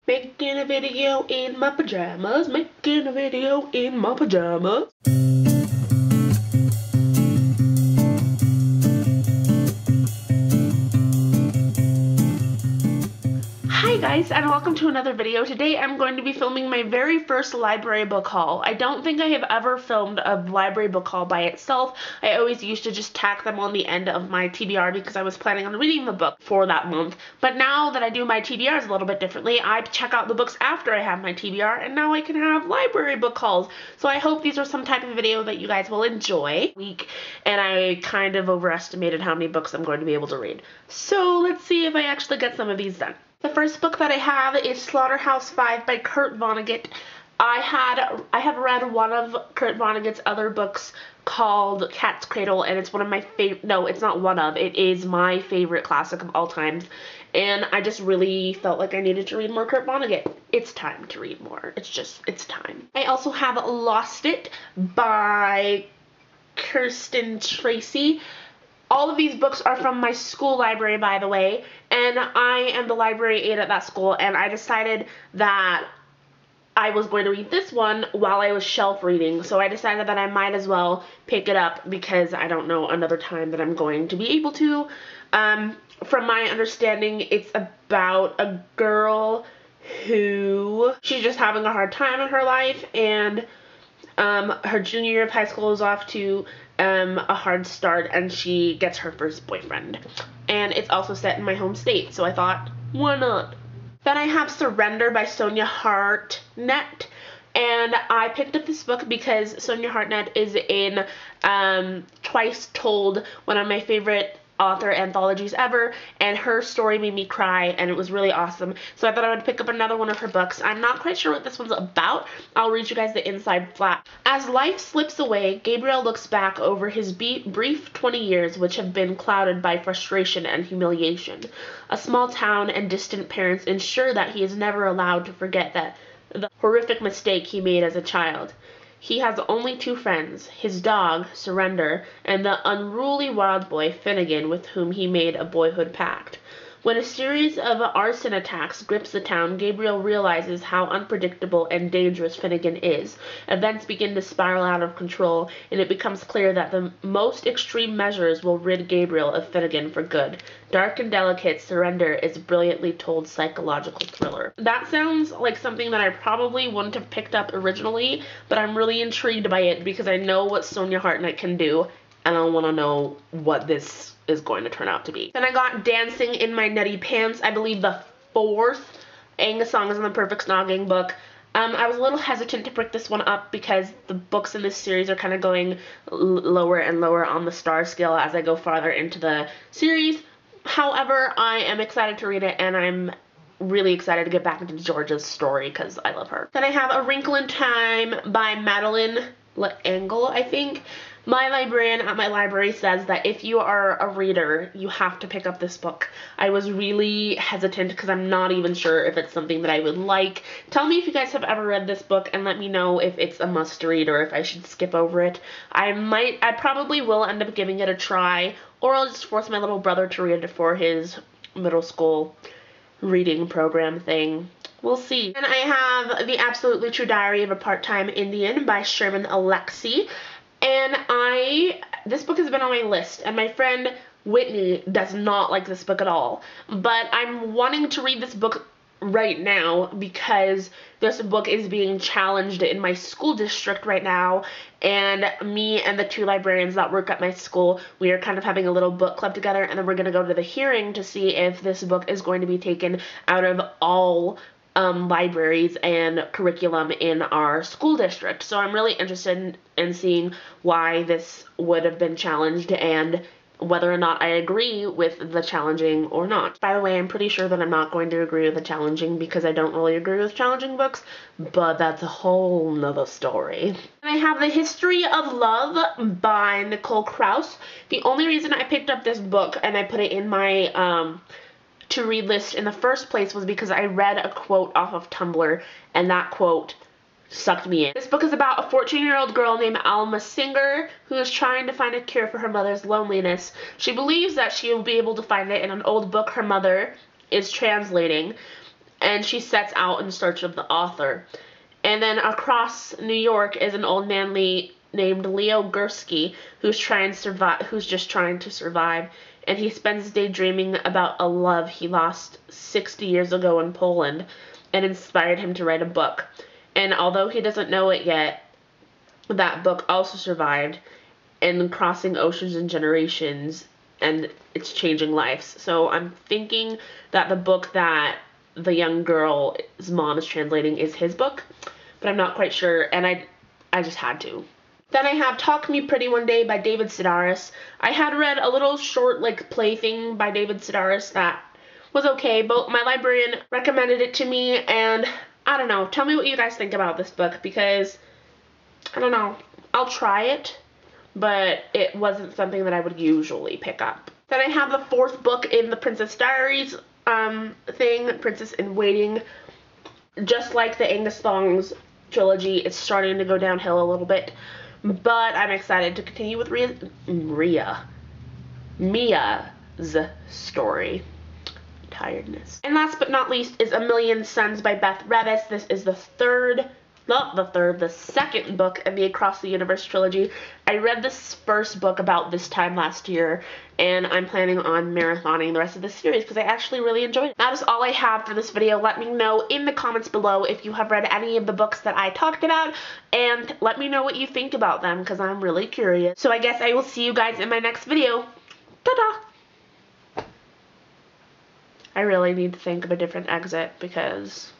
Making a video in my pajamas, making a video in my pajamas. Hi guys, and welcome to another video. Today I'm going to be filming my very first library book haul. I don't think I have ever filmed a library book haul by itself. I always used to just tack them on the end of my TBR because I was planning on reading the book for that month. But now that I do my TBRs a little bit differently, I check out the books after I have my TBR, and now I can have library book hauls. So I hope these are some type of video that you guys will enjoy. And I kind of overestimated how many books I'm going to be able to read. So let's see if I actually get some of these done. The first book that I have is Slaughterhouse-Five by Kurt Vonnegut. I have read one of Kurt Vonnegut's other books called Cat's Cradle, and it's one of my favorite, no, it's not one of, it is my favorite classic of all times, and I just really felt like I needed to read more Kurt Vonnegut. It's time to read more. It's time. I also have Lost It by Kirsten Tracy. All of these books are from my school library, by the way, and I am the library aide at that school, and I decided that I was going to read this one while I was shelf reading, so I decided that I might as well pick it up because I don't know another time that I'm going to be able to. From my understanding, it's about a girl who, she's just having a hard time in her life, and her junior year of high school is off to a hard start, and she gets her first boyfriend. And it's also set in my home state, so I thought, why not? Then I have Surrender by Sonia Hartnett, and I picked up this book because Sonia Hartnett is in Twice Told, one of my favorite author anthologies ever, and her story made me cry, and it was really awesome. So I thought I would pick up another one of her books. I'm not quite sure what this one's about. I'll read you guys the inside flap. As life slips away, Gabriel looks back over his brief 20 years, which have been clouded by frustration and humiliation. A small town and distant parents ensure that he is never allowed to forget that the horrific mistake he made as a child. He has only two friends, his dog, Surrender, and the unruly wild boy, Finnegan, with whom he made a boyhood pact. When a series of arson attacks grips the town, Gabriel realizes how unpredictable and dangerous Finnegan is. Events begin to spiral out of control, and it becomes clear that the most extreme measures will rid Gabriel of Finnegan for good. Dark and delicate, Surrender is a brilliantly told psychological thriller. That sounds like something that I probably wouldn't have picked up originally, but I'm really intrigued by it because I know what Sonia Hartnett can do, and I want to know what this is going to turn out to be. Then I got Dancing in My Neti Pants, I believe the fourth Angus Songs in the Perfect Snogging book. I was a little hesitant to pick this one up because the books in this series are kind of going lower and lower on the star scale as I go farther into the series. However, I am excited to read it, and I'm really excited to get back into Georgia's story because I love her. Then I have A Wrinkle in Time by Madeline L'Engle, I think. My librarian at my library says that if you are a reader, you have to pick up this book. I was really hesitant because I'm not even sure if it's something that I would like. Tell me if you guys have ever read this book and let me know if it's a must read or if I should skip over it. I probably will end up giving it a try, or I'll just force my little brother to read it for his middle school reading program thing. We'll see. And I have The Absolutely True Diary of a Part-Time Indian by Sherman Alexie. And this book has been on my list, and my friend Whitney does not like this book at all. But I'm wanting to read this book right now because this book is being challenged in my school district right now, and me and the two librarians that work at my school, we are kind of having a little book club together, and then we're going to go to the hearing to see if this book is going to be taken out of all libraries and curriculum in our school district. So I'm really interested in seeing why this would have been challenged and whether or not I agree with the challenging or not. By the way, I'm pretty sure that I'm not going to agree with the challenging because I don't really agree with challenging books, but that's a whole nother story. And I have The History of Love by Nicole Krauss. The only reason I picked up this book and I put it in my to read list in the first place was because I read a quote off of Tumblr, and that quote sucked me in. This book is about a 14-year-old girl named Alma Singer who is trying to find a cure for her mother's loneliness. She believes that she will be able to find it in an old book her mother is translating, and she sets out in search of the author. And then across New York is an old man named Leo Gursky who's just trying to survive. And he spends his day dreaming about a love he lost 60 years ago in Poland and inspired him to write a book. And although he doesn't know it yet, that book also survived and crossing oceans and generations, and it's changing lives. So I'm thinking that the book that the young girl's mom is translating is his book, but I'm not quite sure, and I just had to. Then I have Talk to Me Pretty One Day by David Sedaris. I had read a little short play thing by David Sedaris that was okay, but my librarian recommended it to me, and I don't know. Tell me what you guys think about this book, because I don't know. I'll try it, but it wasn't something that I would usually pick up. Then I have the fourth book in the Princess Diaries thing, Princess in Waiting. Just like the Angus Thongs trilogy, it's starting to go downhill a little bit, but I'm excited to continue with Mia's story. Tiredness. And last but not least is A Million Suns by Beth Revis. This is the second book in the Across the Universe trilogy. I read this first book about this time last year, and I'm planning on marathoning the rest of the series because I actually really enjoyed it. That is all I have for this video. Let me know in the comments below if you have read any of the books that I talked about, and let me know what you think about them because I'm really curious. So I guess I will see you guys in my next video. Ta-da! I really need to think of a different exit because